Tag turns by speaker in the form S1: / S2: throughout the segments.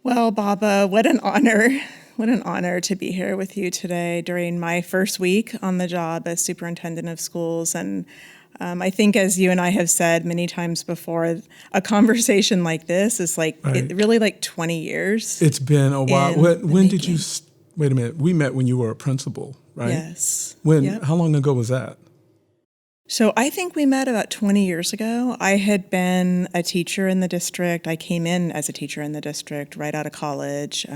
S1: Well, Baba, what an honor. What an honor to be here with you today during my first week on the job as superintendent of schools. And I think, as you and I have said many times before, a conversation like this is really like 20 years.
S2: It's been a while. When did you, wait a minute, we met when you were a principal, right?
S1: Yes.
S2: How long ago was that?
S1: So I think we met about 20 years ago. I had been a teacher in the district. I came in as a teacher in the district right out of college,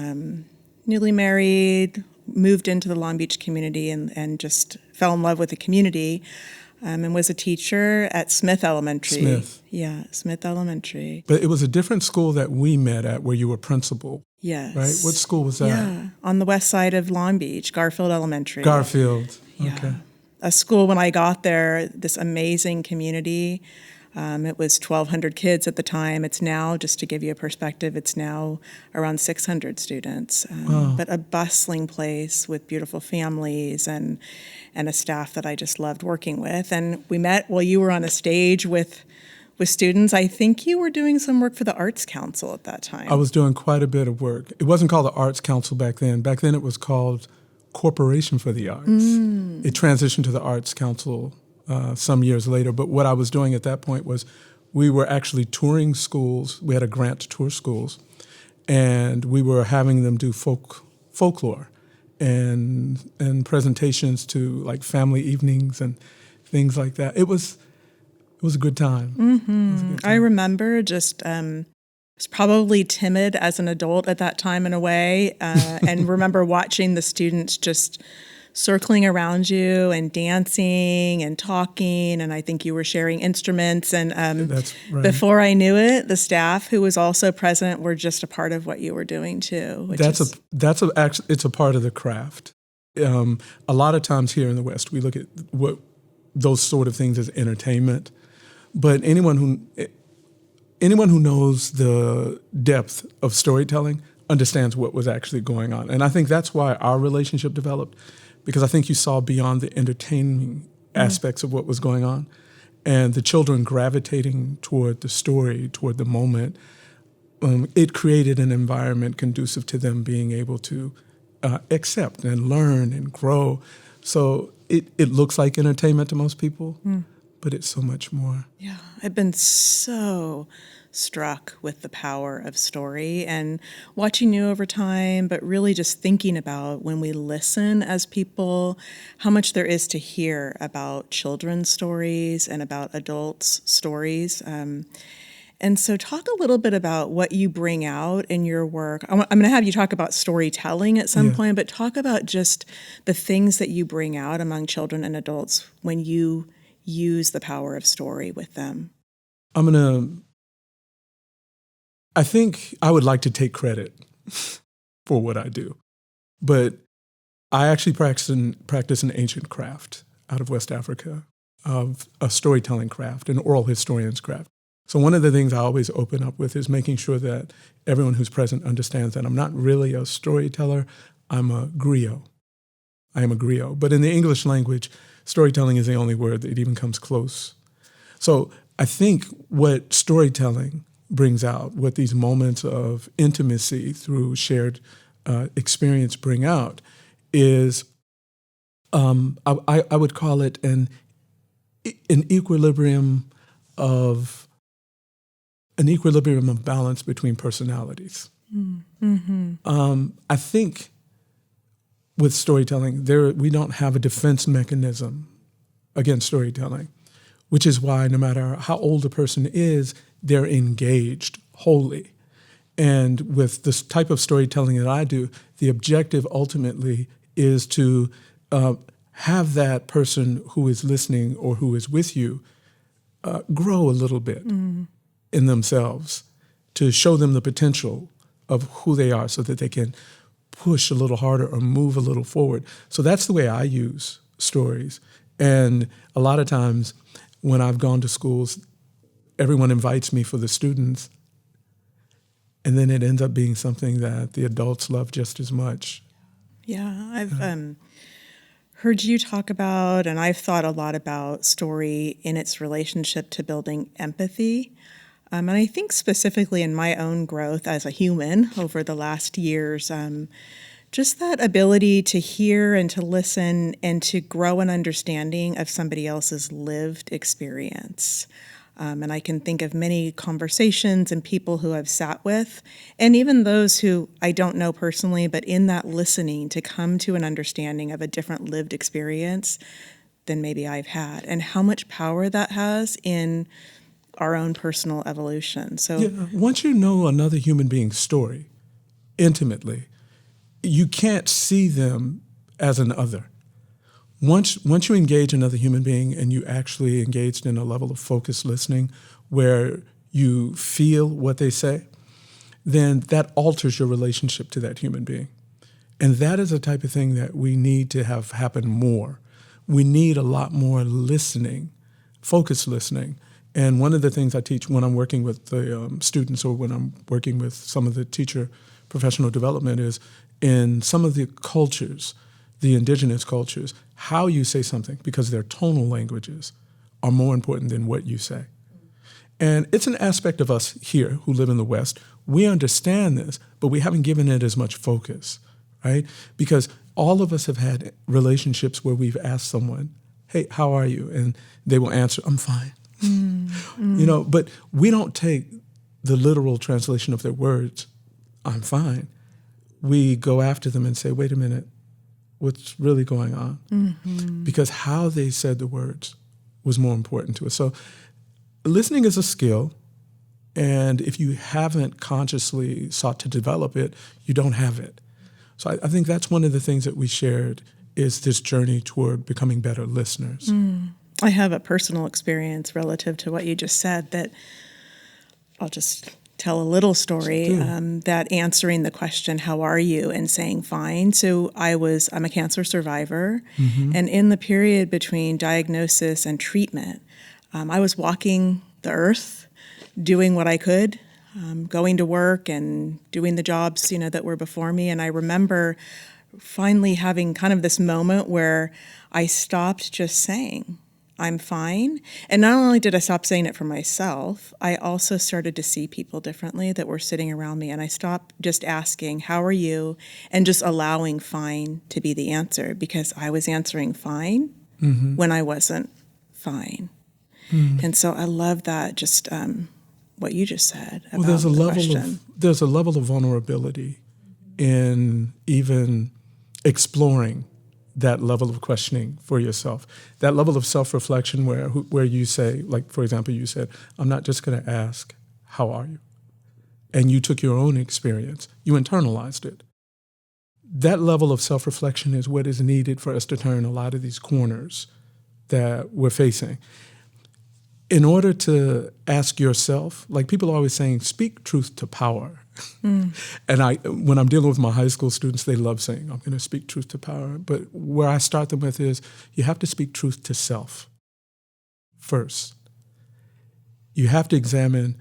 S1: newly married, moved into the Long Beach community and just fell in love with the community, and was a teacher at Smith Elementary.
S2: Smith.
S1: Yeah, Smith Elementary.
S2: But it was a different school that we met at where you were principal.
S1: Yes.
S2: Right? What school was that?
S1: Yeah, on the west side of Long Beach, Garfield Elementary.
S2: Garfield.
S1: Yeah.
S2: Okay.
S1: A school, when I got there, this amazing community. It was 1,200 kids at the time. It's now, just to give you a perspective, it's now around 600 students. But a bustling place with beautiful families and a staff that I just loved working with. And we met while you were on a stage with students. I think you were doing some work for the Arts Council at that time.
S2: I was doing quite a bit of work. It wasn't called the Arts Council back then. Back then it was called Corporation for the Arts. It transitioned to the Arts Council some years later, but what I was doing at that point was we were actually touring schools. We had a grant to tour schools, and we were having them do folklore and presentations to like family evenings and things like that. It was a good time.
S1: Mm-hmm.
S2: It was a good time.
S1: I remember just was probably timid as an adult at that time in a way, and remember watching the students just circling around you and dancing and talking, and I think you were sharing instruments. And
S2: That's right.
S1: Before I knew it, the staff who was also present were just a part of what you were doing too.
S2: It's a part of the craft. A lot of times here in the West, we look at those sort of things as entertainment, but anyone who knows the depth of storytelling understands what was actually going on. And I think that's why our relationship developed, because I think you saw beyond the entertaining aspects of what was going on, and the children gravitating toward the story, toward the moment. It created an environment conducive to them being able to accept and learn and grow. So it looks like entertainment to most people, but it's so much more.
S1: Yeah, I've been so struck with the power of story and watching you over time, but really just thinking about when we listen as people, how much there is to hear about children's stories and about adults' stories. And so talk a little bit about what you bring out in your work. I'm going to have you talk about storytelling at some point, but talk about just the things that you bring out among children and adults when you use the power of story with them.
S2: I think I would like to take credit for what I do, but I actually practice an ancient craft out of West Africa, of a storytelling craft, an oral historian's craft. So one of the things I always open up with is making sure that everyone who's present understands that I'm not really a storyteller, I'm a griot. I am a griot. But in the English language, storytelling is the only word that even comes close. So I think what storytelling brings out, what these moments of intimacy through shared experience bring out, is I would call it an equilibrium of balance between personalities.
S1: Mm-hmm.
S2: I think with storytelling, we don't have a defense mechanism against storytelling, which is why no matter how old a person is, they're engaged wholly. And with this type of storytelling that I do, the objective ultimately is to have that person who is listening or who is with you grow a little bit in themselves, to show them the potential of who they are so that they can push a little harder or move a little forward. So that's the way I use stories. And a lot of times when I've gone to schools, everyone invites me for the students, and then it ends up being something that the adults love just as much.
S1: Yeah, I've heard you talk about, and I've thought a lot about story in its relationship to building empathy. And I think specifically in my own growth as a human over the last years, just that ability to hear and to listen and to grow an understanding of somebody else's lived experience. And I can think of many conversations and people who I've sat with, and even those who I don't know personally, but in that listening to come to an understanding of a different lived experience than maybe I've had, and how much power that has in our own personal evolution. So
S2: once you know another human being's story intimately, you can't see them as an other. Once you engage another human being and you actually engaged in a level of focused listening where you feel what they say, then that alters your relationship to that human being. And that is the type of thing that we need to have happen more. We need a lot more listening, focused listening. And one of the things I teach when I'm working with the students or when I'm working with some of the teacher professional development is in some of the cultures, the indigenous cultures, how you say something, because their tonal languages are more important than what you say. And it's an aspect of us here who live in the West. We understand this, but we haven't given it as much focus, right? Because all of us have had relationships where we've asked someone, hey, how are you? And they will answer, I'm fine. You know, but we don't take the literal translation of their words, I'm fine. We go after them and say, wait a minute, what's really going on? Because how they said the words was more important to us. So listening is a skill, and if you haven't consciously sought to develop it, you don't have it. So I think that's one of the things that we shared is this journey toward becoming better listeners.
S1: I have a personal experience relative to what you just said that I'll just tell a little story, that answering the question, how are you, and saying fine. So I'm a cancer survivor, and in the period between diagnosis and treatment, I was walking the earth, doing what I could, going to work and doing the jobs, that were before me. And I remember finally having kind of this moment where I stopped just saying, I'm fine. And not only did I stop saying it for myself, I also started to see people differently that were sitting around me. And I stopped just asking, how are you? And just allowing fine to be the answer, because I was answering fine when I wasn't fine. And so I love that, just what you just said about
S2: there's a
S1: the
S2: level
S1: question.
S2: there's a level of vulnerability in even exploring that level of questioning for yourself, that level of self-reflection where you say, like, for example, you said, I'm not just going to ask, how are you? And you took your own experience, you internalized it. That level of self-reflection is what is needed for us to turn a lot of these corners that we're facing. In order to ask yourself, like people are always saying, speak truth to power. And when I'm dealing with my high school students, they love saying, I'm going to speak truth to power. But where I start them with is, you have to speak truth to self first. You have to examine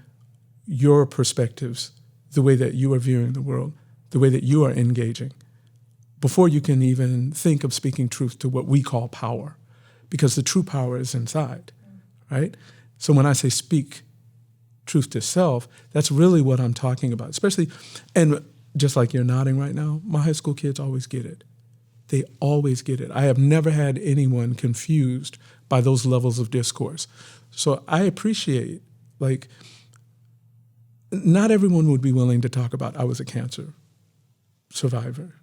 S2: your perspectives, the way that you are viewing the world, the way that you are engaging, before you can even think of speaking truth to what we call power, because the true power is inside, right? So when I say speak truth to self, that's really what I'm talking about, especially, and just like you're nodding right now, my high school kids always get it. They always get it. I have never had anyone confused by those levels of discourse. So I appreciate, like, not everyone would be willing to talk about, I was a cancer survivor,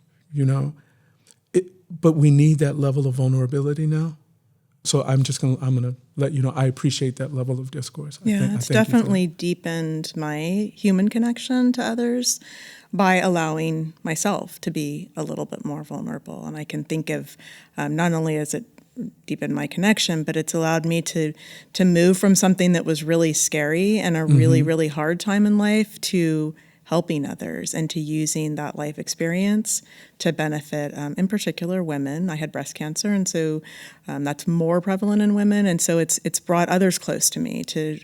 S2: but we need that level of vulnerability now. So I'm gonna let you know, I appreciate that level of discourse.
S1: It's definitely deepened my human connection to others by allowing myself to be a little bit more vulnerable. And I can think of, not only has it deepened my connection, but it's allowed me to move from something that was really scary and a really, really hard time in life to helping others and to using that life experience to benefit, in particular, women. I had breast cancer, and so that's more prevalent in women. And so it's brought others close to me to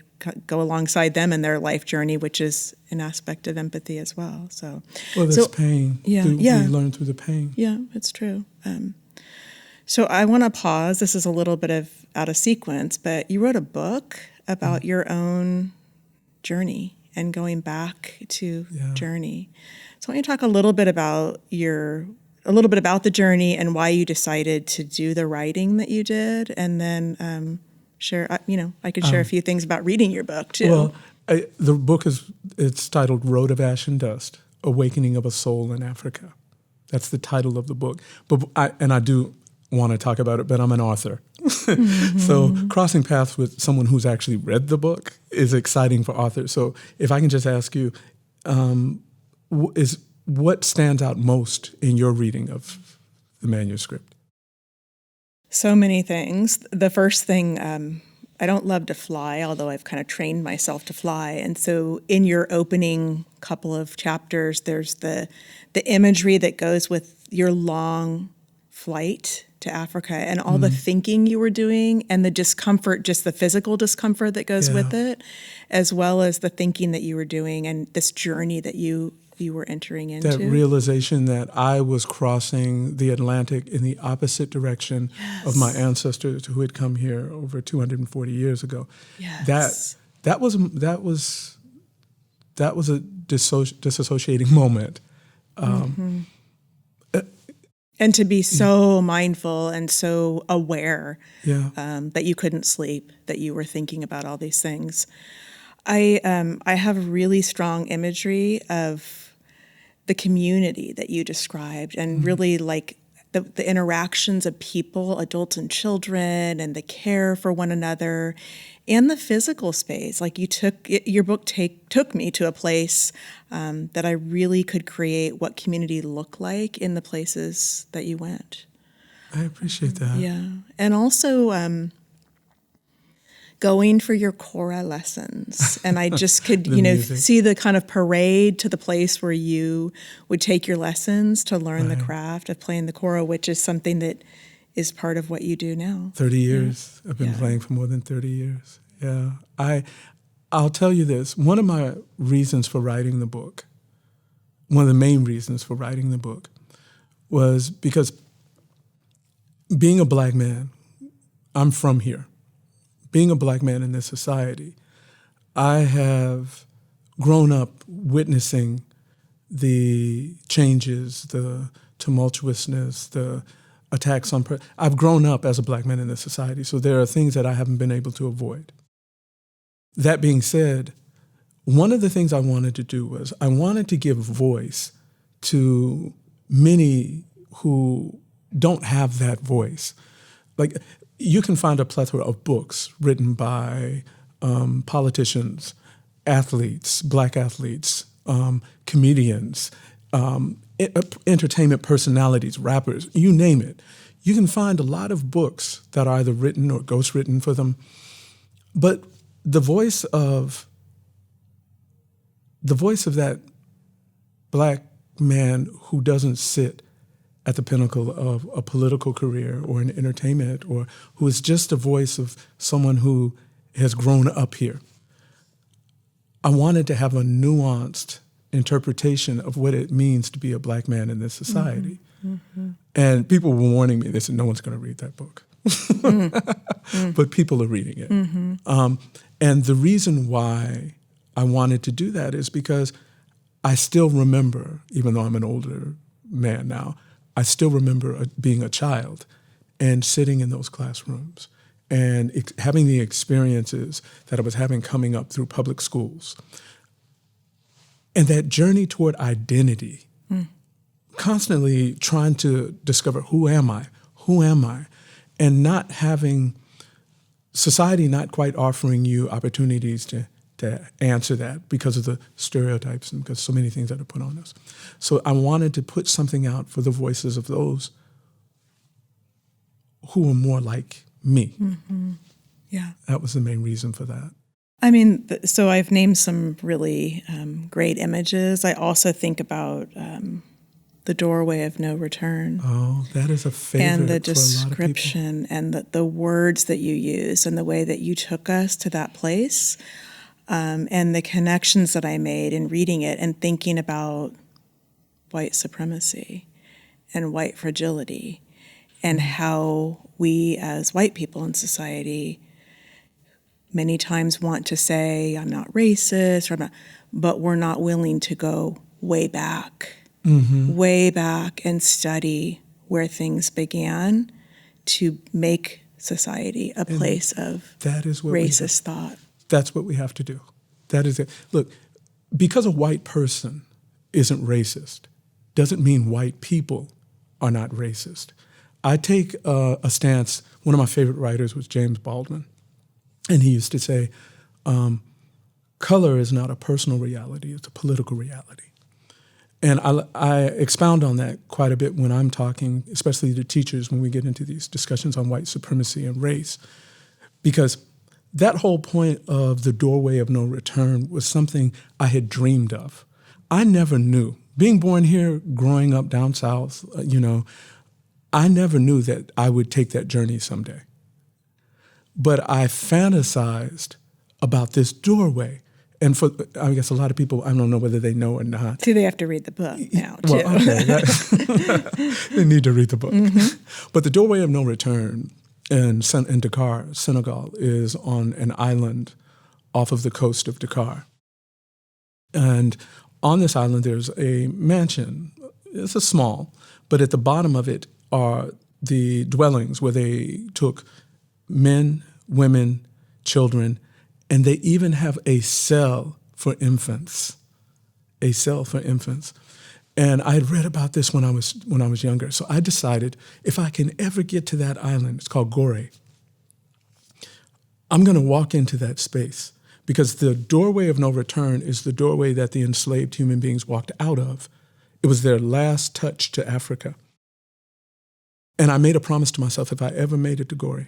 S1: go alongside them in their life journey, which is an aspect of empathy as well. So,
S2: there's pain. We learn through the pain.
S1: Yeah, it's true. So I want to pause. This is a little bit of out of sequence, but you wrote a book about your own journey and going back to journey. So I want you to talk a little bit about the journey and why you decided to do the writing that you did, and then share. I could share a few things about reading your book too.
S2: Well, the book it's titled "Road of Ash and Dust: Awakening of a Soul in Africa." That's the title of the book. But I do want to talk about it, but I'm an author. So crossing paths with someone who's actually read the book is exciting for authors. So if I can just ask you, what stands out most in your reading of the manuscript?
S1: So many things. The first thing, I don't love to fly, although I've kind of trained myself to fly. And so in your opening couple of chapters, there's the imagery that goes with your long flight to Africa and all the thinking you were doing and the discomfort, just the physical discomfort that goes with it, as well as the thinking that you were doing and this journey that you were entering into.
S2: That realization that I was crossing the Atlantic in the opposite direction of my ancestors who had come here over 240 years ago.
S1: Yes.
S2: That was a disassociating moment.
S1: And to be so mindful and so aware that you couldn't sleep, that you were thinking about all these things. I have really strong imagery of the community that you described, and really like the interactions of people, adults and children, and the care for one another, and the physical space. Like your book took me to a place that I really could create what community looked like in the places that you went.
S2: I appreciate that.
S1: Yeah, and also going for your kora lessons, and I just could see the kind of parade to the place where you would take your lessons to learn the craft of playing the kora, which is something that is part of what you do now.
S2: 30 years. I've been playing for more than 30 years. Yeah. I'll tell you this. One of my reasons for writing the book, one of the main reasons for writing the book, was because being a black man, I'm from here. Being a black man in this society, I have grown up witnessing the changes, the tumultuousness, the attacks on... I've grown up as a black man in this society, so there are things that I haven't been able to avoid. That being said, one of the things I wanted to do was I wanted to give voice to many who don't have that voice. Like, you can find a plethora of books written by politicians, athletes, black athletes, comedians, entertainment personalities, rappers, you name it. You can find a lot of books that are either written or ghostwritten for them. But the voice of that black man who doesn't sit at the pinnacle of a political career or in entertainment, or who is just the voice of someone who has grown up here. I wanted to have a nuanced interpretation of what it means to be a black man in this society. And people were warning me. They said, no one's going to read that book. But people are reading it. And the reason why I wanted to do that is because I still remember, even though I'm an older man now, I still remember being a child and sitting in those classrooms and having the experiences that I was having coming up through public schools. And that journey toward identity, constantly trying to discover, who am I, and not having society not quite offering you opportunities to answer that because of the stereotypes and because so many things that are put on us. So I wanted to put something out for the voices of those who are more like me. Yeah. That was the main reason for that.
S1: I mean, so I've named some really great images. I also think about the doorway of no return.
S2: Oh, that is a favorite
S1: and the
S2: for a lot of
S1: description and the words that you use and the way that you took us to that place. And the connections that I made in reading it and thinking about white supremacy and white fragility and how we as white people in society many times want to say, I'm not racist, or I'm not, but we're not willing to go way back and study where things began to make society a place of
S2: that is what
S1: racist thought.
S2: That's what we have to do. That is it. Look, because a white person isn't racist doesn't mean white people are not racist. I take a stance, one of my favorite writers was James Baldwin, and he used to say, color is not a personal reality, it's a political reality. And I expound on that quite a bit when I'm talking, especially to teachers when we get into these discussions on white supremacy and race, because that whole point of the doorway of no return was something I had dreamed of. I never knew. Being born here, growing up down south, I never knew that I would take that journey someday. But I fantasized about this doorway. And for, I guess a lot of people, I don't know whether they know or not.
S1: See, they have to read the book now, too.
S2: Well, okay. They need to read the book. But the doorway of no return in Dakar, Senegal, is on an island off of the coast of Dakar. And on this island, there's a mansion. It's a small, but at the bottom of it are the dwellings where they took men, women, children, and they even have a cell for infants. A cell for infants. And I had read about this when I was younger. So I decided if I can ever get to that island, it's called Gorée, I'm going to walk into that space, because the doorway of no return is the doorway that the enslaved human beings walked out of. It was their last touch to Africa. And I made a promise to myself, if I ever made it to Gorée,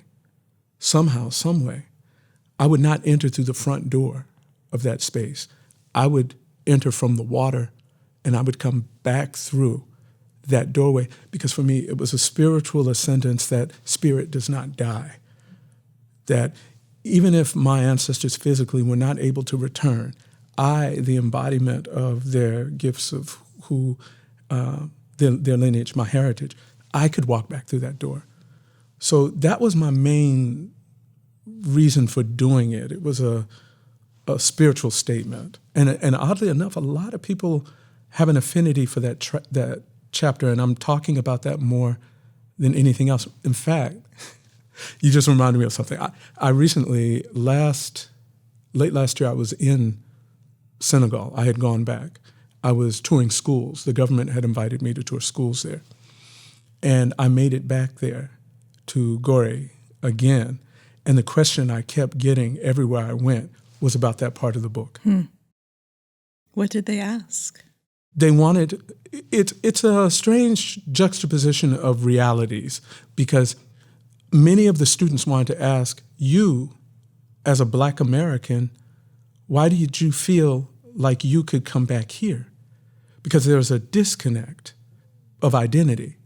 S2: somehow, some way, I would not enter through the front door of that space. I would enter from the water, and I would come back through that doorway, because for me, it was a spiritual ascendance that spirit does not die. That even if my ancestors physically were not able to return, I, the embodiment of their gifts of their lineage, my heritage, I could walk back through that door. So that was my main reason for doing it. It was a spiritual statement. And oddly enough, a lot of people have an affinity for that chapter, and I'm talking about that more than anything else. In fact, you just reminded me of something. I recently, late last year, I was in Senegal. I had gone back. I was touring schools. The government had invited me to tour schools there. And I made it back there to Gorée again. And the question I kept getting everywhere I went was about that part of the book.
S1: What did they ask?
S2: They wanted, it's a strange juxtaposition of realities, because many of the students wanted to ask, you, as a Black American, why did you feel like you could come back here? Because there's a disconnect of identity.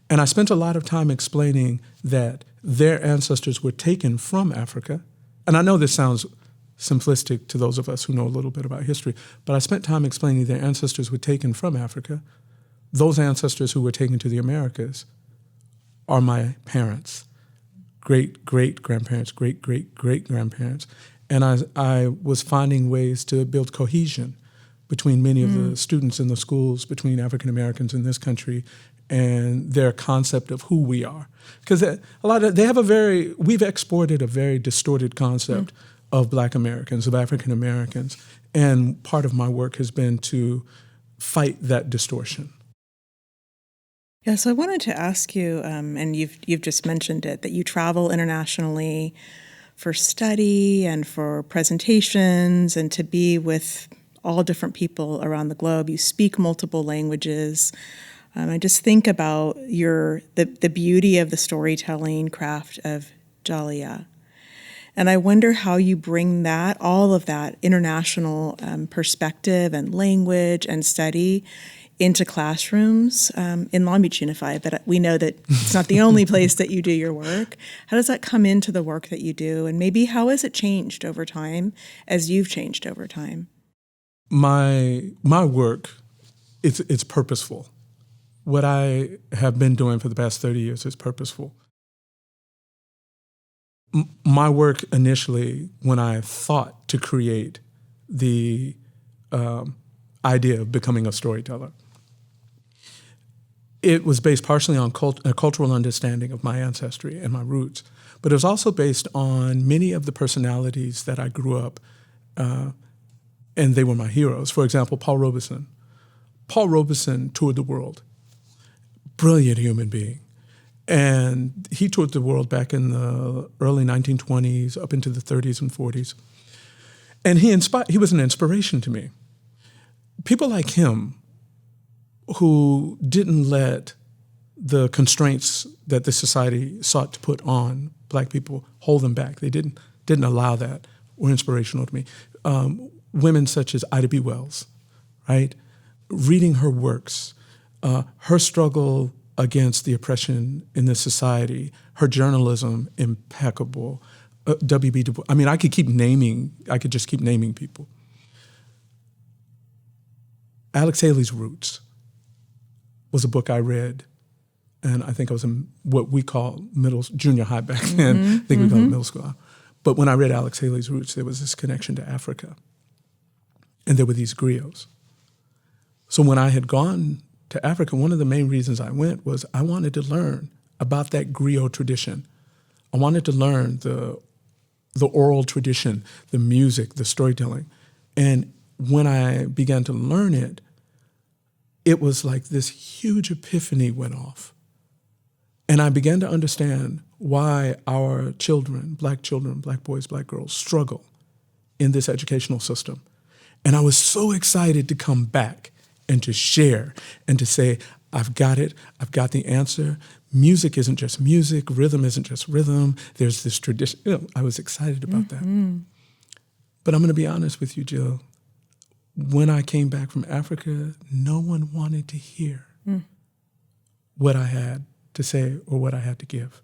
S2: And I spent a lot of time explaining that their ancestors were taken from Africa. And I know this sounds simplistic to those of us who know a little bit about history, but I spent time explaining their ancestors were taken from Africa. Those ancestors who were taken to the Americas are my parents, great-great-grandparents, great-great-great-grandparents. And I was finding ways to build cohesion between many of the students in the schools, between African Americans in this country, and their concept of who we are. Because we've exported a very distorted concept of Black Americans, of African Americans, and part of my work has been to fight that distortion.
S1: Yeah, so I wanted to ask you, and you've just mentioned it, that you travel internationally for study and for presentations and to be with all different people around the globe. You speak multiple languages. I just think about the beauty of the storytelling craft of Jaliyaa. And I wonder how you bring all of that international perspective and language and study into classrooms in Long Beach Unified. But we know that it's not the only place that you do your work. How does that come into the work that you do? And maybe how has it changed over time as you've changed over time?
S2: My work, it's purposeful. What I have been doing for the past 30 years is purposeful. my work initially, when I thought to create the idea of becoming a storyteller, it was based partially on a cultural understanding of my ancestry and my roots, but it was also based on many of the personalities that I grew up, and they were my heroes. For example, Paul Robeson. Paul Robeson toured the world. Brilliant human being. And he toured the world back in the early 1920s, up into the 30s and 40s. And he was an inspiration to me. People like him, who didn't let the constraints that the society sought to put on Black people hold them back. They didn't allow that, were inspirational to me. Women such as Ida B. Wells, right? Reading her works, her struggle against the oppression in this society, her journalism, impeccable. W.B. Du Bois. I mean, I could just keep naming people. Alex Haley's Roots was a book I read, and I think I was in what we call junior high back then. I think we called it middle school. But when I read Alex Haley's Roots, there was this connection to Africa, and there were these griots. So when I had gone to Africa, one of the main reasons I went was I wanted to learn about that griot tradition. I wanted to learn the oral tradition, the music, the storytelling. And when I began to learn it, it was like this huge epiphany went off. And I began to understand why our children, Black boys, Black girls, struggle in this educational system. And I was so excited to come back and to share and to say, I've got it, I've got the answer. Music isn't just music, rhythm isn't just rhythm. There's this tradition. I was excited about that. But I'm going to be honest with you, Jill. When I came back from Africa, no one wanted to hear what I had to say or what I had to give.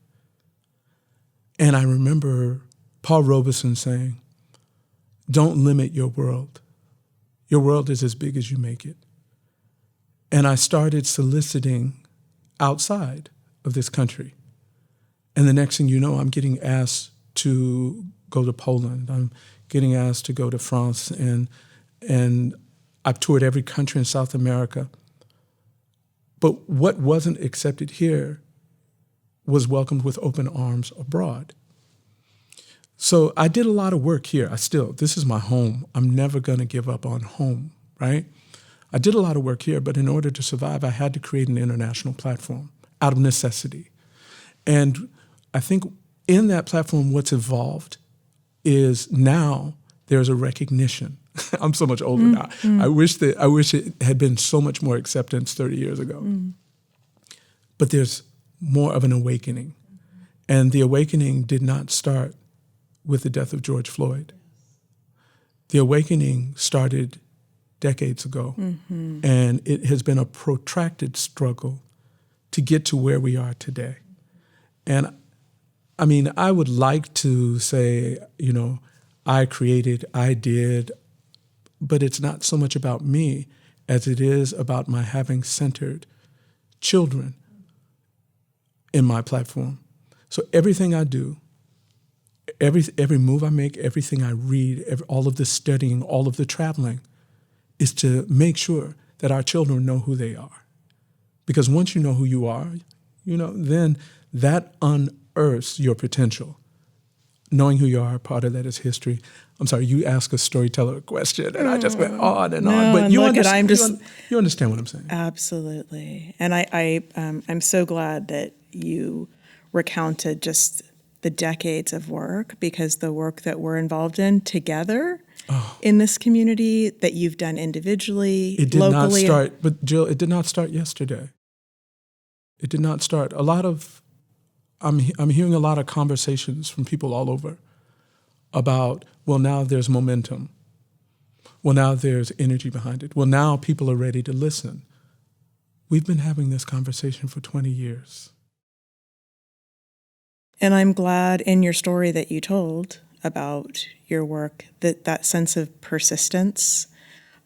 S2: And I remember Paul Robeson saying, don't limit your world. Your world is as big as you make it. And I started soliciting outside of this country. And the next thing you know, I'm getting asked to go to Poland. I'm getting asked to go to France, and I've toured every country in South America. But what wasn't accepted here was welcomed with open arms abroad. So I did a lot of work here. This is my home. I'm never going to give up on home, right? I did a lot of work here, but in order to survive, I had to create an international platform out of necessity. And I think in that platform, what's evolved is now there's a recognition. I'm so much older now. I wish it had been so much more acceptance 30 years ago. But there's more of an awakening. And the awakening did not start with the death of George Floyd. The awakening started decades ago. And it has been a protracted struggle to get to where we are today. And I mean, I would like to say, I created, I did, but it's not so much about me as it is about my having centered children in my platform. So everything I do, every move I make, everything I read, all of the studying, all of the traveling, is to make sure that our children know who they are. Because once you know who you are, then that unearths your potential. Knowing who you are, part of that is history. I'm sorry, you asked a storyteller a question, and I just went on and on. But you understand what I'm saying.
S1: Absolutely. And I'm so glad that you recounted just the decades of work, because the work that we're involved in together in this community that you've done individually,
S2: it did
S1: locally.
S2: Not start, but Jill, it did not start yesterday. It did not start. I'm hearing a lot of conversations from people all over about, well, now there's momentum. Well, now there's energy behind it. Well, now people are ready to listen. We've been having this conversation for 20 years.
S1: And I'm glad in your story that you told about your work, that sense of persistence,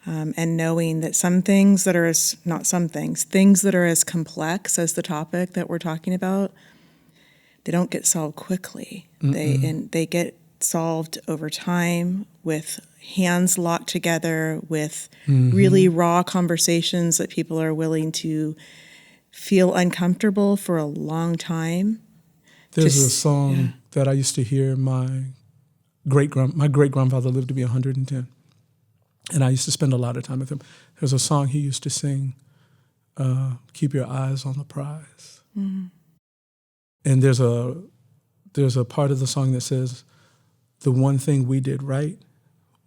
S1: and knowing that things that are as complex as the topic that we're talking about they don't get solved quickly. They get solved over time with hands locked together, with really raw conversations that people are willing to feel uncomfortable for a long time.
S2: There's a song that I used to hear. My great-grandfather lived to be 110, and I used to spend a lot of time with him. There's a song he used to sing, "Keep your eyes on the prize." And there's a part of the song that says, "The one thing we did right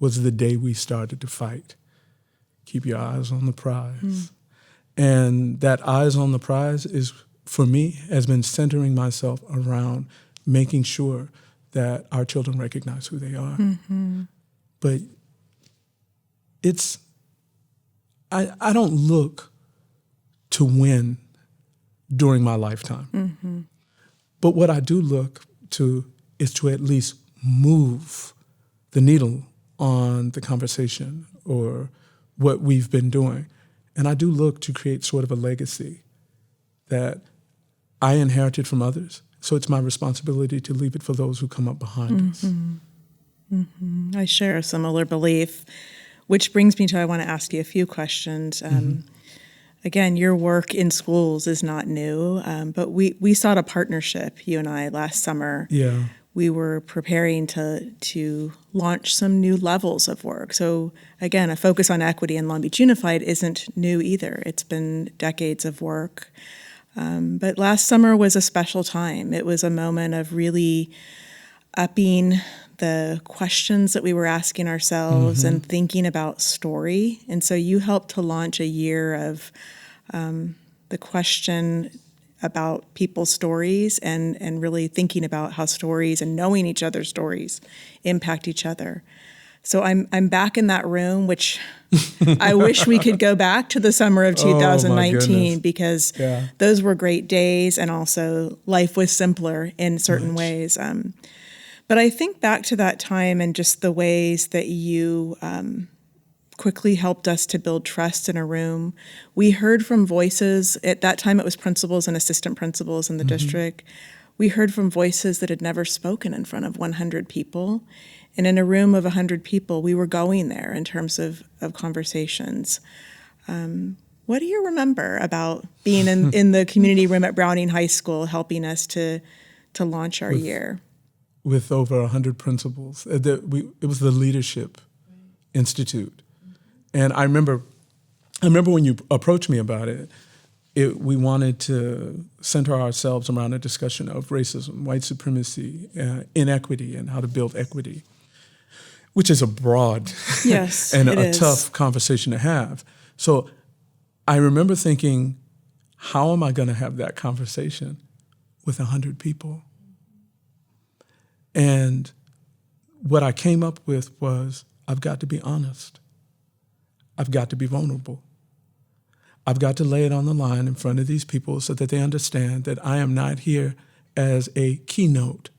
S2: was the day we started to fight. Keep your eyes on the prize." And that eyes on the prize is, for me, has been centering myself around making sure that our children recognize who they are. But I don't look to win during my lifetime. But what I do look to is to at least move the needle on the conversation or what we've been doing. And I do look to create sort of a legacy that I inherited from others. So it's my responsibility to leave it for those who come up behind us.
S1: I share a similar belief, which brings me to, I want to ask you a few questions. Again, your work in schools is not new, but we sought a partnership, you and I, last summer.
S2: Yeah.
S1: We were preparing to launch some new levels of work. So again, a focus on equity in Long Beach Unified isn't new either. It's been decades of work. But last summer was a special time. It was a moment of really upping the questions that we were asking ourselves and thinking about story. And so you helped to launch a year of the question about people's stories and really thinking about how stories and knowing each other's stories impact each other. So I'm back in that room, which I wish we could go back to the summer of 2019 because those were great days, and also life was simpler in certain ways. But I think back to that time and just the ways that you quickly helped us to build trust in a room. We heard from voices. At that time, it was principals and assistant principals in the district. We heard from voices that had never spoken in front of 100 people. And in a room of 100 people, we were going there in terms of conversations. What do you remember about being in the community room at Browning High School, helping us to launch our year?
S2: With over 100 principals. It was the Leadership Institute. And I remember when you approached me about it, we wanted to center ourselves around a discussion of racism, white supremacy, inequity, and how to build equity, which is a broad and a tough conversation to have. So I remember thinking, how am I going to have that conversation with 100 people? And what I came up with was, I've got to be honest. I've got to be vulnerable. I've got to lay it on the line in front of these people so that they understand that I am not here as a keynote,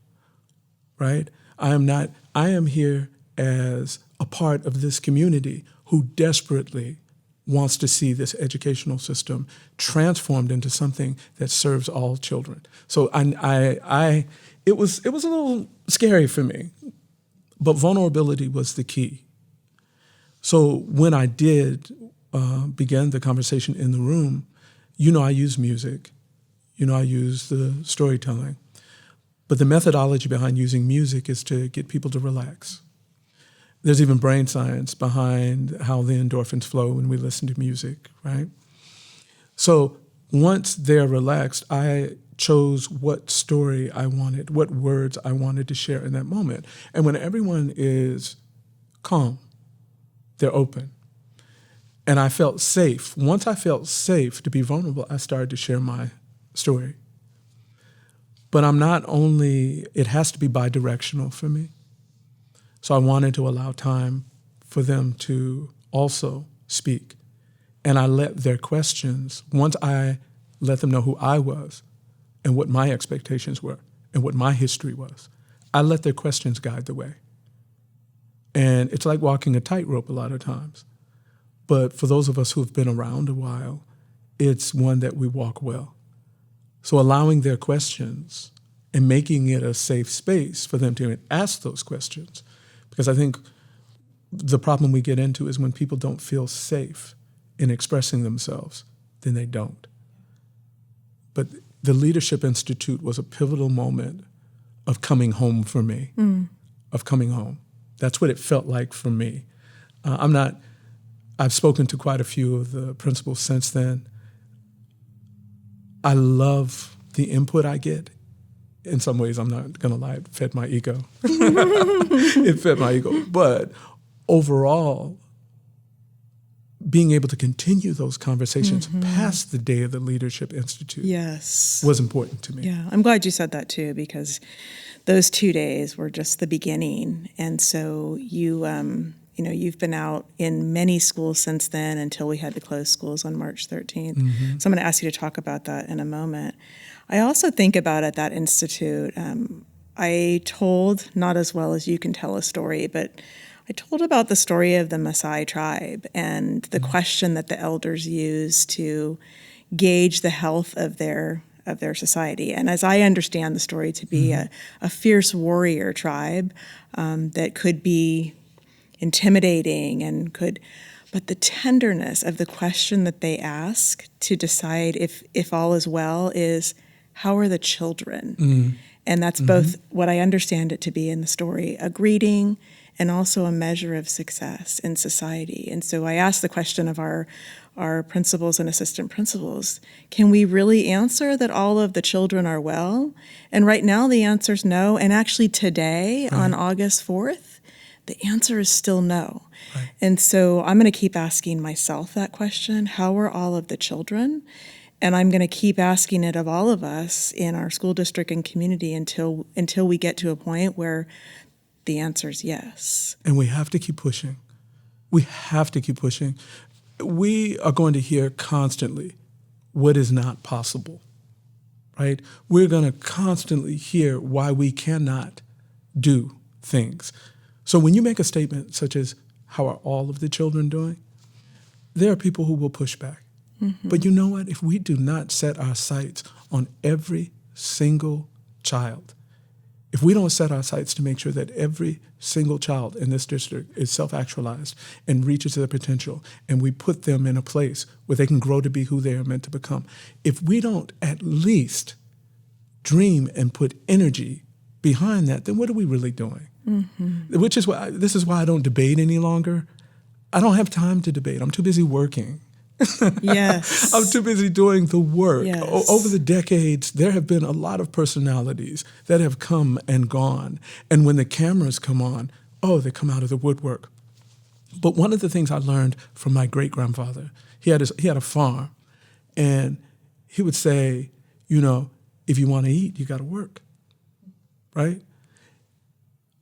S2: right? I am here as a part of this community who desperately wants to see this educational system transformed into something that serves all children. So it was a little scary for me, but vulnerability was the key. So when I did begin the conversation in the room, I use music, I use the storytelling, but the methodology behind using music is to get people to relax. There's even brain science behind how the endorphins flow when we listen to music, right? So once they're relaxed, I chose what story I wanted, what words I wanted to share in that moment. And when everyone is calm, they're open. And I felt safe. Once I felt safe to be vulnerable, I started to share my story. But it has to be bi-directional for me. So I wanted to allow time for them to also speak. And I let their questions, once I let them know who I was and what my expectations were and what my history was, I let their questions guide the way. And it's like walking a tightrope a lot of times. But for those of us who have been around a while, it's one that we walk well. So allowing their questions and making it a safe space for them to ask those questions. Because I think the problem we get into is when people don't feel safe in expressing themselves, then they don't. But the Leadership Institute was a pivotal moment of coming home for me, of coming home. That's what it felt like for me. I've spoken to quite a few of the principals since then. I love the input I get. In some ways, I'm not going to lie, it fed my ego. It fed my ego. But overall, being able to continue those conversations past the day of the Leadership Institute was important to me.
S1: Yeah, I'm glad you said that too, because those 2 days were just the beginning. And so you've been out in many schools since then until we had to close schools on March 13th. So I'm going to ask you to talk about that in a moment. I also think about at that institute, I told, not as well as you can tell a story, but I told about the story of the Maasai tribe and the question that the elders use to gauge the health of their society. And as I understand the story to be a fierce warrior tribe that could be intimidating but the tenderness of the question that they ask to decide if all is well is, how are the children? And that's both what I understand it to be in the story, a greeting and also a measure of success in society. And so I asked the question of our principals and assistant principals, can we really answer that all of the children are well? And right now the answer is no. And actually today, on August 4th, the answer is still no. Right. And so I'm going to keep asking myself that question, how are all of the children? And I'm going to keep asking it of all of us in our school district and community until we get to a point where the answer is yes.
S2: And we have to keep pushing. We have to keep pushing. We are going to hear constantly what is not possible, right? We're going to constantly hear why we cannot do things. So when you make a statement such as, how are all of the children doing? There are people who will push back. But you know what? If we do not set our sights on every single child, if we don't set our sights to make sure that every single child in this district is self-actualized and reaches their potential, and we put them in a place where they can grow to be who they are meant to become, if we don't at least dream and put energy behind that, then what are we really doing? Which is why, this is why I don't debate any longer. I don't have time to debate. I'm too busy working.
S1: Yes.
S2: I'm too busy doing the work.
S1: Yes.
S2: Over the decades, there have been a lot of personalities that have come and gone. And when the cameras come on, they come out of the woodwork. But one of the things I learned from my great-grandfather, he had a farm, and he would say, if you want to eat, you got to work, right?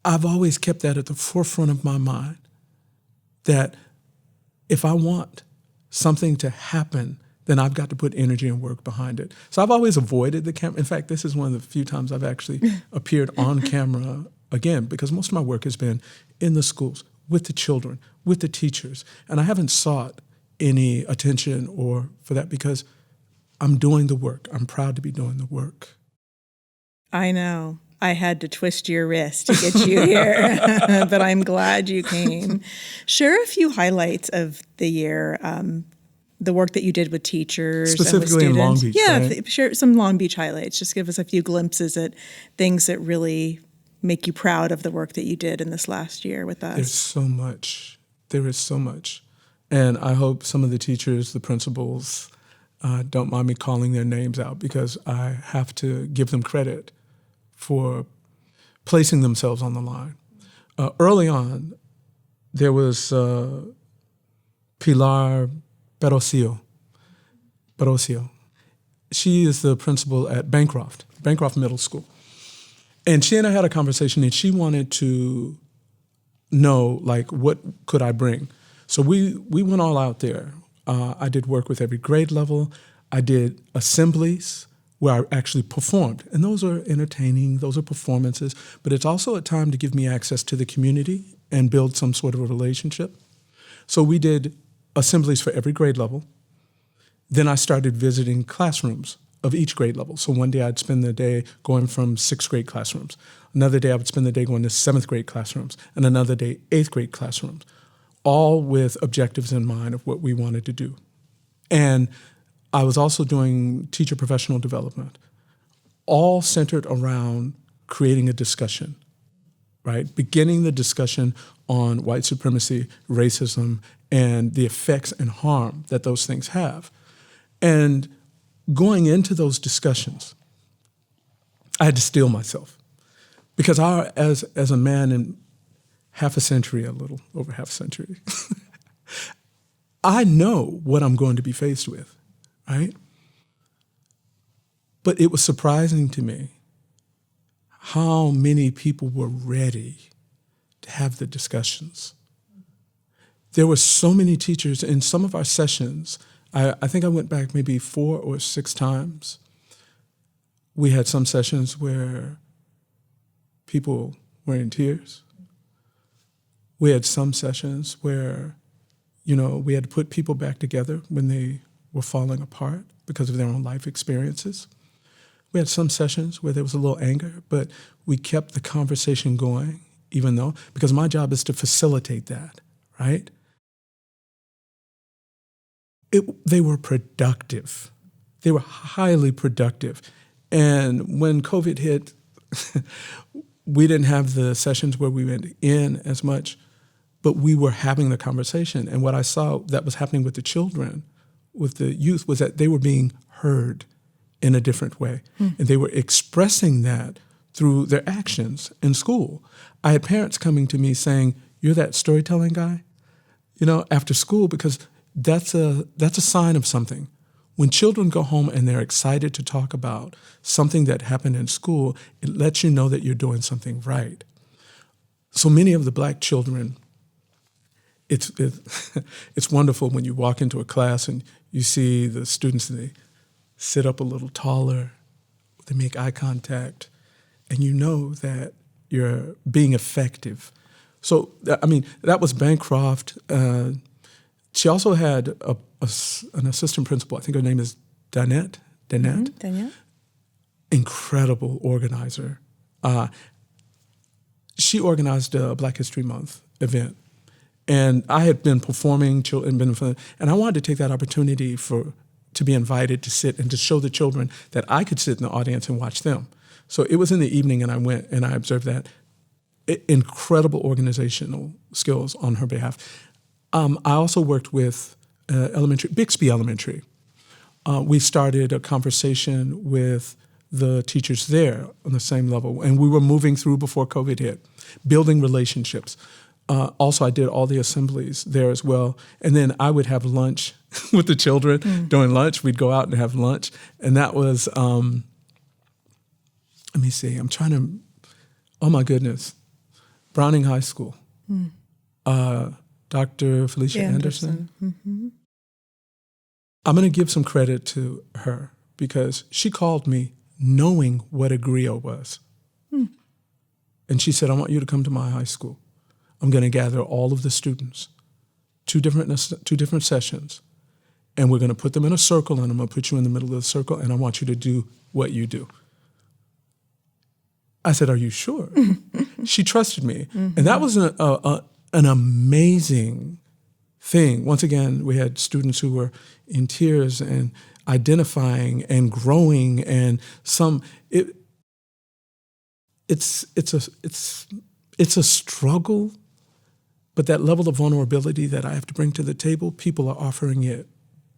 S2: I've always kept that at the forefront of my mind, that if I want something to happen, then I've got to put energy and work behind it. So I've always avoided the camera. In fact, this is one of the few times I've actually appeared on camera again, because most of my work has been in the schools, with the children, with the teachers. And I haven't sought any attention or for that because I'm doing the work. I'm proud to be doing the work.
S1: I know. I had to twist your wrist to get you here, but I'm glad you came. Share a few highlights of the year, the work that you did with teachers.
S2: Specifically
S1: and with
S2: in Long
S1: students.
S2: Beach,
S1: Yeah,
S2: right?
S1: Share some Long Beach highlights. Just give us a few glimpses at things that really make you proud of the work that you did in this last year with us.
S2: There's so much. There is so much. And I hope some of the teachers, the principals, don't mind me calling their names out, because I have to give them credit for placing themselves on the line. Early on, there was Pilar Barocio. She is the principal at Bancroft Middle School. And she and I had a conversation, and she wanted to know, what could I bring? So we went all out there. I did work with every grade level. I did assemblies where I actually performed. And those are entertaining, those are performances, but it's also a time to give me access to the community and build some sort of a relationship. So we did assemblies for every grade level. Then I started visiting classrooms of each grade level. So one day I'd spend the day going from 6th grade classrooms. Another day I would spend the day going to 7th grade classrooms, and another day 8th grade classrooms, all with objectives in mind of what we wanted to do. And I was also doing teacher professional development, all centered around creating a discussion, right? Beginning the discussion on white supremacy, racism, and the effects and harm that those things have. And going into those discussions, I had to steel myself, because as a man in half a century, a little over half a century, I know what I'm going to be faced with, right? But it was surprising to me how many people were ready to have the discussions. There were so many teachers in some of our sessions. I think I went back maybe 4 or 6 times. We had some sessions where people were in tears. We had some sessions where, we had to put people back together when they were falling apart because of their own life experiences. We had some sessions where there was a little anger, but we kept the conversation going, because my job is to facilitate that, right? They were productive. They were highly productive. And when COVID hit, we didn't have the sessions where we went in as much, but we were having the conversation. And what I saw that was happening with the children, with the youth, was that they were being heard in a different way. And they were expressing that through their actions in school. I had parents coming to me saying, "You're that storytelling guy?" After school, because that's a sign of something. When children go home and they're excited to talk about something that happened in school, it lets you know that you're doing something right. So many of the Black children, it's wonderful when you walk into a class and you see the students and they sit up a little taller, they make eye contact, and you know that you're being effective. So, that was Bancroft. She also had an assistant principal. I think her name is Danette.
S1: Danielle?
S2: Incredible organizer. She organized a Black History Month event. And I had been performing and I wanted to take that opportunity to be invited to sit and to show the children that I could sit in the audience and watch them. So it was in the evening, and I went and I observed that. Incredible organizational skills on her behalf. I also worked with Bixby Elementary. We started a conversation with the teachers there on the same level, and we were moving through before COVID hit, building relationships. Also, I did all the assemblies there as well, and then I would have lunch with the children. During lunch, we'd go out and have lunch, and that was, let me see, oh my goodness, Browning High School. Dr. Felicia Anderson. Mm-hmm. I'm going to give some credit to her because she called me knowing what a griot was. And she said, "I want you to come to my high school. I'm going to gather all of the students, two different sessions, and we're going to put them in a circle, and I'm going to put you in the middle of the circle, and I want you to do what you do." I said, "Are you sure?" She trusted me. And that was an amazing thing. Once again, we had students who were in tears and identifying and growing, and it's a struggle, but that level of vulnerability that I have to bring to the table, people are offering it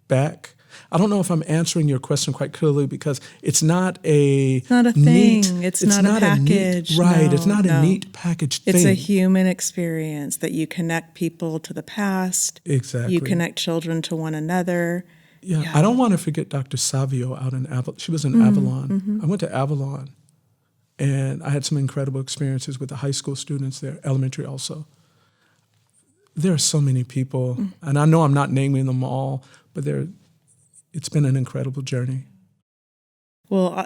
S2: back. I don't know if I'm answering your question quite clearly, because it's not a
S1: thing. It's not a package.
S2: Right. It's not a neat packaged thing.
S1: It's a human experience that you connect people to the past.
S2: Exactly.
S1: You connect children to one another.
S2: Yeah. I don't want to forget Dr. Savio out in Avalon. She was in Avalon. I went to Avalon, and I had some incredible experiences with the high school students there, elementary also. There are so many people, and I know I'm not naming them all, but it's been an incredible journey.
S1: Well,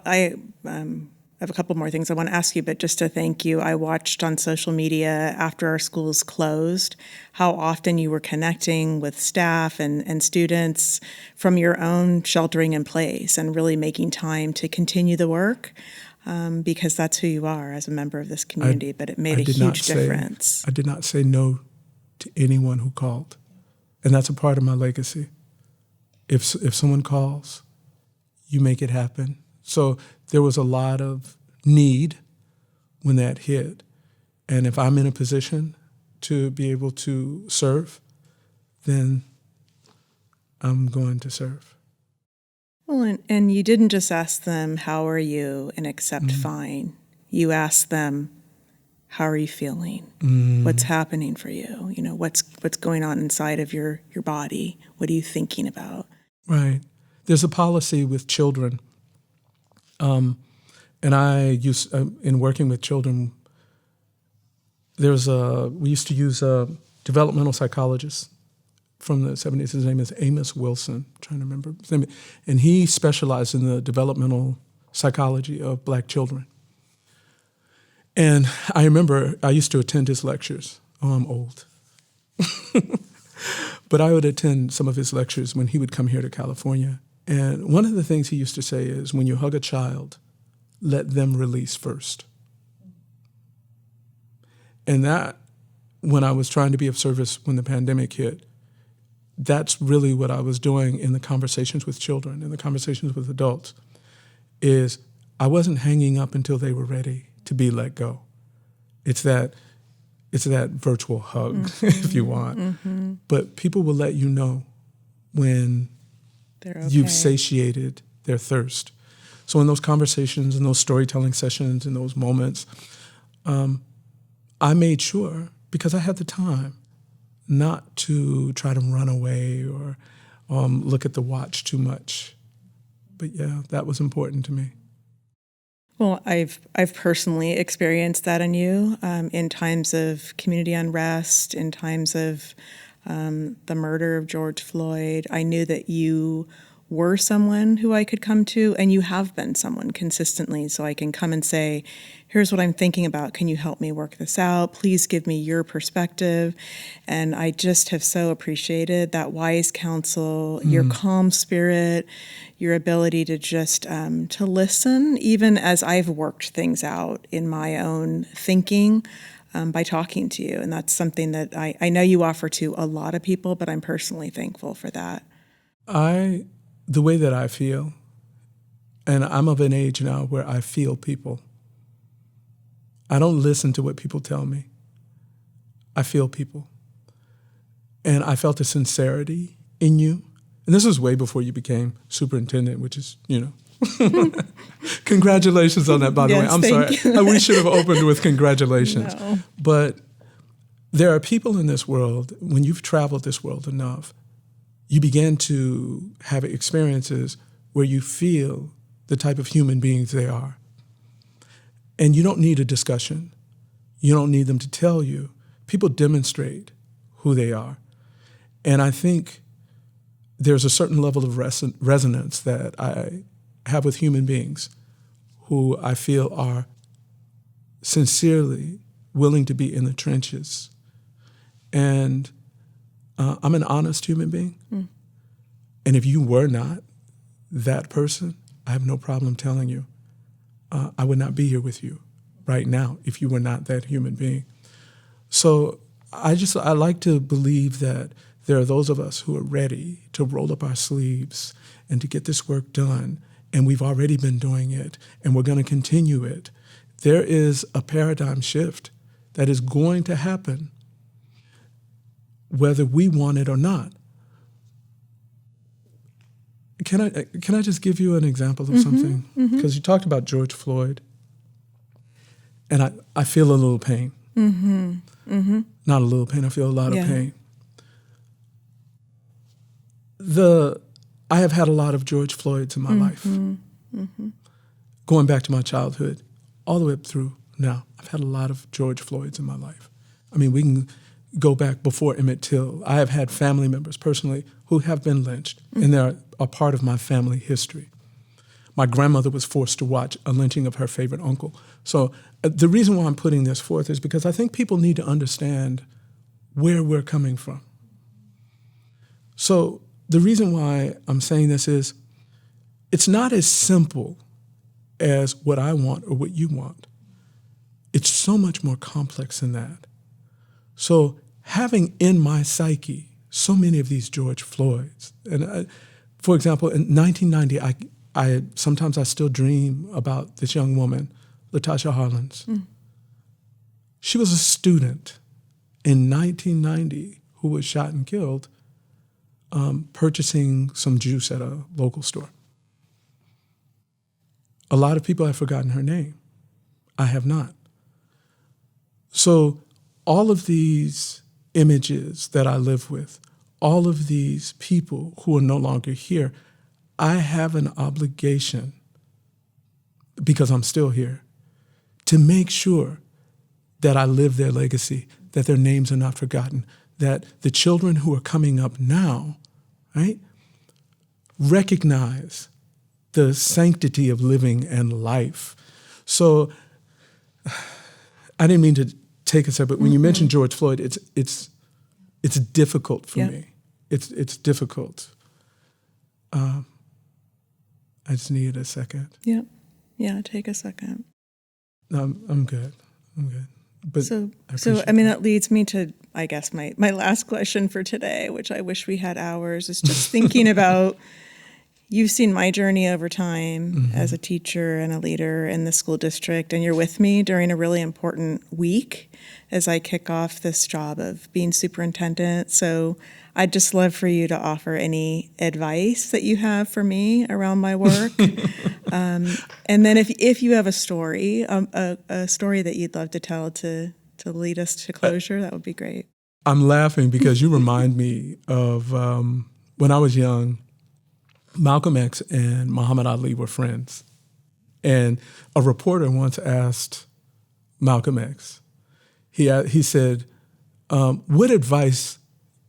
S1: have a couple more things I want to ask you, but just to thank you, I watched on social media after our schools closed how often you were connecting with staff and students from your own sheltering in place and really making time to continue the work, because that's who you are as a member of this community, but it made a huge difference.
S2: I did not say no to anyone who called, and that's a part of my legacy. If someone calls, you make it happen. So there was a lot of need when that hit. And if I'm in a position to be able to serve, then I'm going to serve.
S1: Well, and you didn't just ask them, how are you, and accept fine. You asked them, how are you feeling? What's happening for you? You know, what's going on inside of your body? What are you thinking about?
S2: Right. There's a policy with children. And I used, in working with children, we used to use a developmental psychologist from the 70s. His name is Amos Wilson. I'm trying to remember his name. And he specialized in the developmental psychology of Black children. And I remember I used to attend his lectures. Oh, I'm old. But I would attend some of his lectures when he would come here to California. And one of the things he used to say is, when you hug a child, let them release first. And that, when I was trying to be of service when the pandemic hit, that's really what I was doing in the conversations with children, in the conversations with adults, is I wasn't hanging up until they were ready to be let go. It's that virtual hug, if you want. But people will let you know when you've satiated their thirst. So in those conversations, in those storytelling sessions, in those moments, I made sure, because I had the time, not to try to run away or look at the watch too much. But yeah, that was important to me.
S1: Well, I've personally experienced that in you, in times of community unrest, in times of the murder of George Floyd. I knew that you were someone who I could come to, and you have been someone consistently, so I can come and say, here's what I'm thinking about. Can you help me work this out? Please give me your perspective. And I just have so appreciated that wise counsel, your calm spirit, your ability to just to listen, even as I've worked things out in my own thinking by talking to you. And that's something that I know you offer to a lot of people, but I'm personally thankful for that.
S2: The way that I feel, and I'm of an age now where I feel people. I don't listen to what people tell me. I feel people. And I felt a sincerity in you. And this was way before you became superintendent, which is, congratulations on that, by the way. I'm sorry. We should have opened with congratulations.
S1: No.
S2: But there are people in this world, when you've traveled this world enough, you begin to have experiences where you feel the type of human beings they are. And you don't need a discussion. You don't need them to tell you. People demonstrate who they are. And I think there's a certain level of resonance that I have with human beings who I feel are sincerely willing to be in the trenches. And I'm an honest human being. And if you were not that person, I have no problem telling you, I would not be here with you right now if you were not that human being. So I like to believe that there are those of us who are ready to roll up our sleeves and to get this work done. And we've already been doing it, and we're going to continue it. There is a paradigm shift that is going to happen whether we want it or not. Can I just give you an example of something? Because you talked about George Floyd, and I feel a little pain. Not a little pain, I feel a lot of pain. I have had a lot of George Floyds in my life. Going back to my childhood, all the way up through now, I've had a lot of George Floyds in my life. I mean, we can go back before Emmett Till. I have had family members personally who have been lynched, and they're a part of my family history. My grandmother was forced to watch a lynching of her favorite uncle. So the reason why I'm putting this forth is because I think people need to understand where we're coming from. So the reason why I'm saying this is it's not as simple as what I want or what you want. It's so much more complex than that. So having in my psyche so many of these George Floyds, and for example, in 1990, I sometimes I still dream about this young woman, Latasha Harlins. She was a student in 1990 who was shot and killed purchasing some juice at a local store. A lot of people have forgotten her name. I have not. So all of these images that I live with, all of these people who are no longer here, I have an obligation, because I'm still here, to make sure that I live their legacy, that their names are not forgotten, that the children who are coming up now, right, recognize the sanctity of living and life. So I didn't mean to take us there, but when you mentioned George Floyd, it's difficult for me. It's difficult. I just needed a second.
S1: Yep. Yeah, take a second.
S2: No, I'm good. But
S1: I mean, that leads me to, I guess, my last question for today, which I wish we had hours, is just thinking about, you've seen my journey over time as a teacher and a leader in the school district, and you're with me during a really important week as I kick off this job of being superintendent. So I'd just love for you to offer any advice that you have for me around my work. And then if you have a story, a story that you'd love to tell to lead us to closure, that would be great.
S2: I'm laughing because you remind me of when I was young, Malcolm X and Muhammad Ali were friends. And a reporter once asked Malcolm X, he said, what advice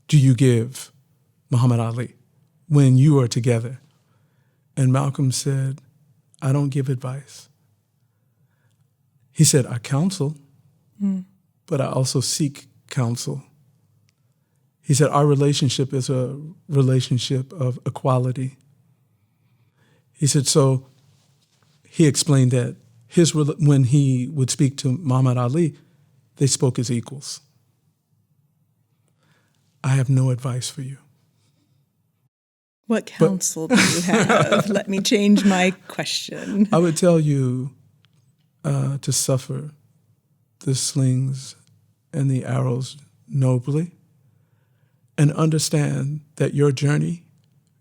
S2: do you give Muhammad Ali when you are together? And Malcolm said, I don't give advice. He said, I counsel, but I also seek counsel. He said, our relationship is a relationship of equality. He said, so he explained that when he would speak to Muhammad Ali, they spoke as equals. I have no advice for you.
S1: What counsel do you have? Let me change my question.
S2: I would tell you to suffer the slings and the arrows nobly, and understand that your journey,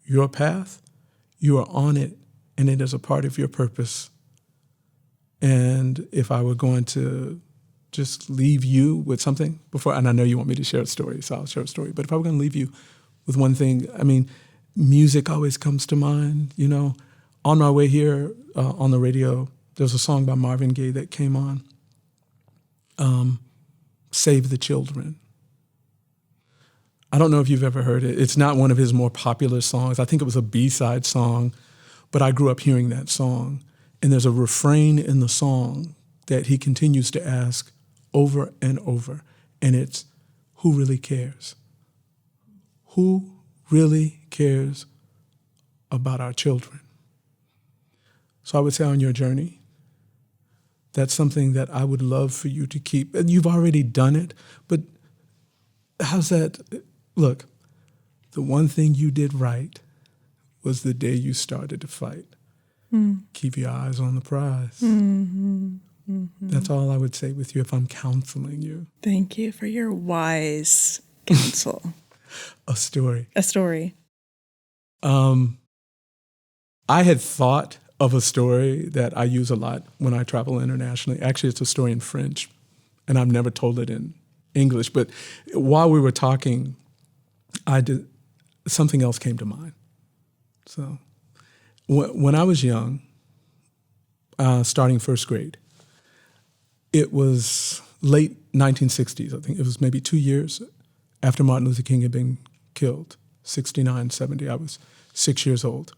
S2: your path, you are on it, and it is a part of your purpose. And if I were going to just leave you with something before, and I know you want me to share a story, so I'll share a story, but if I were going to leave you with one thing, I mean, music always comes to mind. You know, on my way here on the radio, there's a song by Marvin Gaye that came on, Save the Children. I don't know if you've ever heard it. It's not one of his more popular songs. I think it was a B-side song, but I grew up hearing that song. And there's a refrain in the song that he continues to ask over and over, and it's, who really cares? Who really cares about our children? So I would say on your journey, that's something that I would love for you to keep. And you've already done it, but how's that? Look, the one thing you did right was the day you started to fight. Keep your eyes on the prize. That's all I would say with you if I'm counseling you.
S1: Thank you for your wise counsel.
S2: A story.
S1: A story.
S2: I had thought of a story that I use a lot when I travel internationally. Actually, it's a story in French, and I've never told it in English. But while we were talking, something else came to mind. So when I was young, starting first grade, it was late 1960s. I think it was maybe 2 years after Martin Luther King had been killed, 69, 70. I was 6 years old.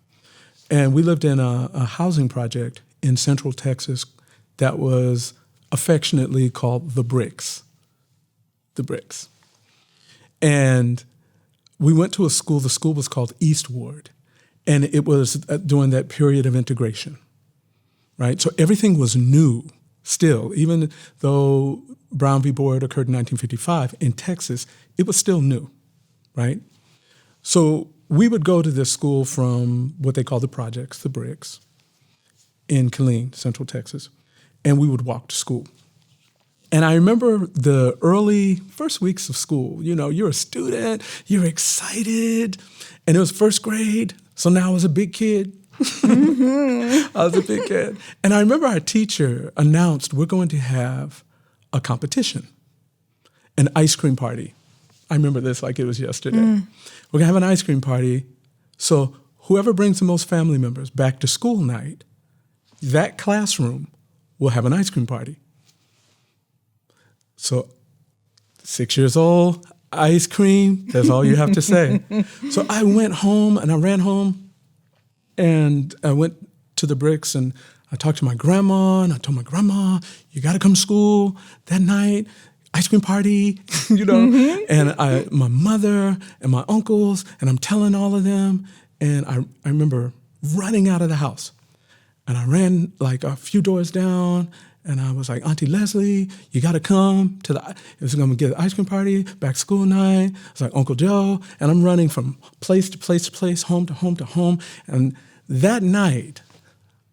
S2: And we lived in a housing project in Central Texas that was affectionately called the Bricks. The Bricks. And we went to a school. The school was called Eastward. And it was during that period of integration, right? So everything was new still. Even though Brown v. Board occurred in 1955, in Texas, it was still new, right? So we would go to this school from what they call the projects, the Bricks, in Killeen, Central Texas, and we would walk to school. And I remember the early first weeks of school. You know, you're a student, you're excited, and it was first grade, so now I was a big kid. Mm-hmm. I was a big kid. And I remember our teacher announced we're going to have a competition, an ice cream party. I remember this like it was yesterday. We're going to have an ice cream party. So whoever brings the most family members back to school night, that classroom will have an ice cream party. So 6 years old, ice cream, that's all you have to say. So I went home and I ran home and I went to the Bricks and I talked to my grandma and I told my grandma, you got to come to school that night. Ice cream party, you know, and my mother and my uncles, and I'm telling all of them. And I remember running out of the house. And I ran like a few doors down, and I was like, Auntie Leslie, you got to come to it was going to get an ice cream party, back to school night. I was like, Uncle Joe, and I'm running from place to place to place, home to home to home. And that night,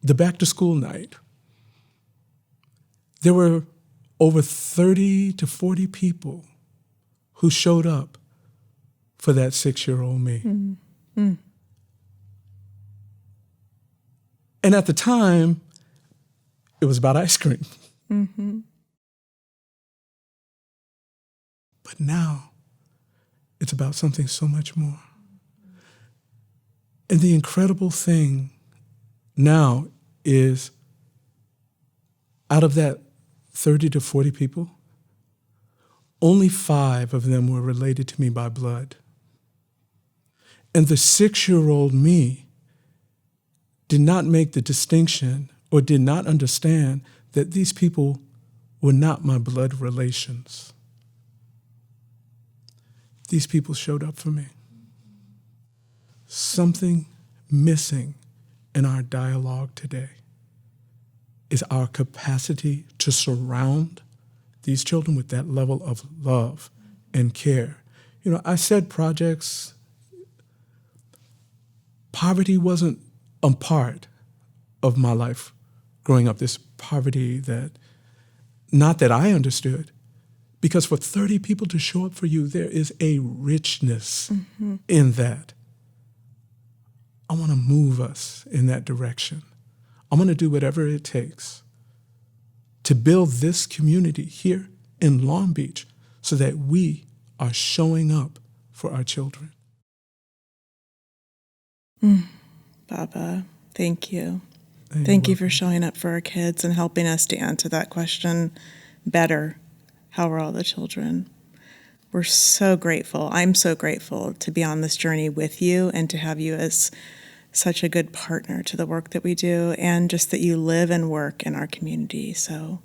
S2: the back to school night, there were over 30 to 40 people who showed up for that 6-year-old me. Mm-hmm. And at the time, it was about ice cream. Mm-hmm. But now, it's about something so much more. And the incredible thing now is, out of that 30 to 40 people, only 5 of them were related to me by blood. And the 6-year-old me did not make the distinction or did not understand that these people were not my blood relations. These people showed up for me. Something missing in our dialogue today is our capacity to surround these children with that level of love and care. You know, I said projects. Poverty wasn't a part of my life growing up, this poverty that, not that I understood, because for 30 people to show up for you, there is a richness in that. I want to move us in that direction. I'm going to do whatever it takes to build this community here in Long Beach so that we are showing up for our children.
S1: Baba, thank you. Thank you for showing up for our kids and helping us to answer that question better. How are all the children? We're so grateful. I'm so grateful to be on this journey with you and to have you as such a good partner to the work that we do, and just that you live and work in our community. So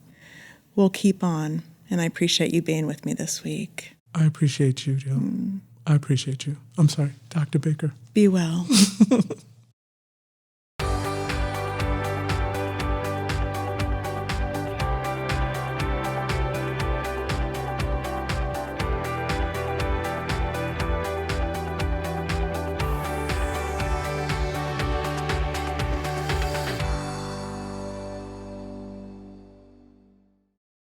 S1: we'll keep on, and I appreciate you being with me this week.
S2: I appreciate you, Jill. I appreciate you. I'm sorry, Dr. Baker.
S1: Be well.